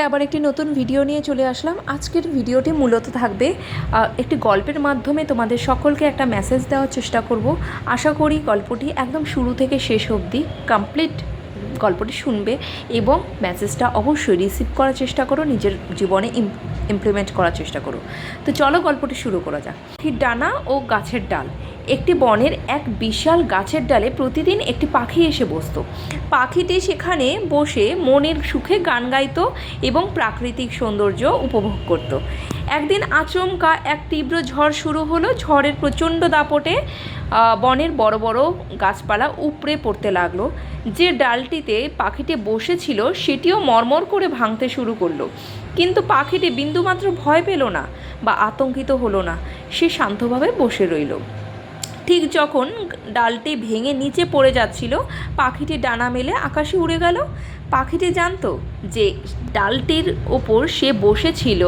আবার একটি নতুন ভিডিও নিয়ে চলে আসলাম। আজকের ভিডিওটি মূলত থাকবে একটি গল্পের মাধ্যমে তোমাদের সকলকে একটা মেসেজ দেওয়ার চেষ্টা করব। আশা করি গল্পটি একদম শুরু থেকে শেষ অবধি কমপ্লিট গল্পটি শুনবে এবং মেসেজটা অবশ্যই রিসিভ করার চেষ্টা করো, নিজের জীবনে ইমপ্লিমেন্ট করার চেষ্টা করো। তো চলো গল্পটি শুরু করা যাক। ডানা ও গাছের ডাল। একটি বনের এক বিশাল গাছের ডালে প্রতিদিন একটি পাখি এসে বসতো। পাখিটি সেখানে বসে মনের সুখে গান গাইতো এবং প্রাকৃতিক সৌন্দর্য উপভোগ করত। একদিন আচমকা এক তীব্র ঝড় শুরু হলো। ঝড়ের প্রচণ্ড দাপটে বনের বড় বড় গাছপালা উপড়ে পড়তে লাগলো। যে ডালটিতে পাখিটি বসেছিল সেটিও মরমর করে ভাঙতে শুরু করলো। কিন্তু পাখিটি বিন্দুমাত্র ভয় পেল না বা আতঙ্কিত হলো না। সে শান্তভাবে বসে রইল। ঠিক যখন ডালটি ভেঙে নিচে পড়ে যাচ্ছিল, পাখিটি ডানা মেলে আকাশে উড়ে গেল। পাখিটি জানতো যে ডালটির ওপর সে বসেছিল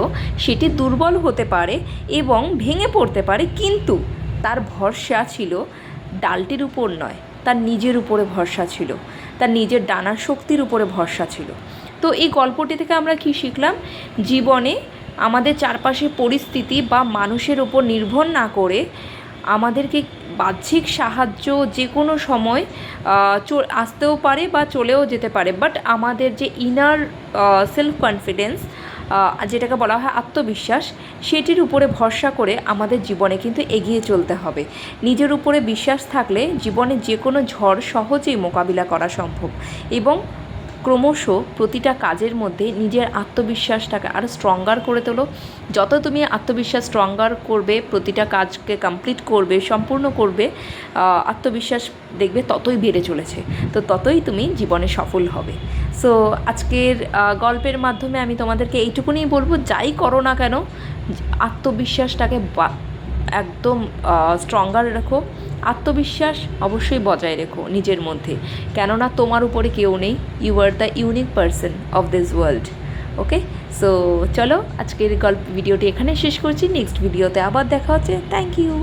সেটি দুর্বল হতে পারে এবং ভেঙে পড়তে পারে, কিন্তু তার ভরসা ছিল ডালটির উপর নয়, তার নিজের উপরে ভরসা ছিল, তার নিজের ডানার শক্তির উপরে ভরসা ছিল। তো এই গল্পটি থেকে আমরা কি শিখলাম? জীবনে আমাদের চারপাশের পরিস্থিতি বা মানুষের ওপর নির্ভর না করে আমাদেরকে বাহ্যিক সাহায্য যে কোনো সময় আসতেও পারে বা চলেও যেতে পারে, বাট আমাদের যে ইনার সেলফ কনফিডেন্স, যেটাকে বলা হয় আত্মবিশ্বাস, সেটির উপরে ভরসা করে আমাদের জীবনে কিন্তু এগিয়ে চলতে হবে। নিজের উপরে বিশ্বাস থাকলে জীবনে যে কোনো ঝড় সহজেই মোকাবিলা করা সম্ভব এবং ক্রমশ প্রতিটা কাজের মধ্যে নিজের আত্মবিশ্বাসটাকে আরও স্ট্রঙ্গার করে তোলো। যত তুমি আত্মবিশ্বাস স্ট্রঙ্গার করবে, প্রতিটা কাজকে কমপ্লিট করবে, সম্পূর্ণ করবে, আত্মবিশ্বাস দেখবে ততই বেড়ে চলেছে, তো ততই তুমি জীবনে সফল হবে। সো আজকের গল্পের মাধ্যমে আমি তোমাদেরকে এইটুকুনি বলবো, যাই করো না কেন আত্মবিশ্বাসটাকে একদম স্ট্রঙ্গার রেখো। আত্মবিশ্বাস অবশ্যই বজায় রেখো নিজের মধ্যে, কেননা তোমার উপরে কেউ নেই। You are the unique person of this world. Okay, so চলো আজকের ভিডিওটি এখানে শেষ করছি। নেক্সট ভিডিওতে আবার দেখা হচ্ছে। Thank you.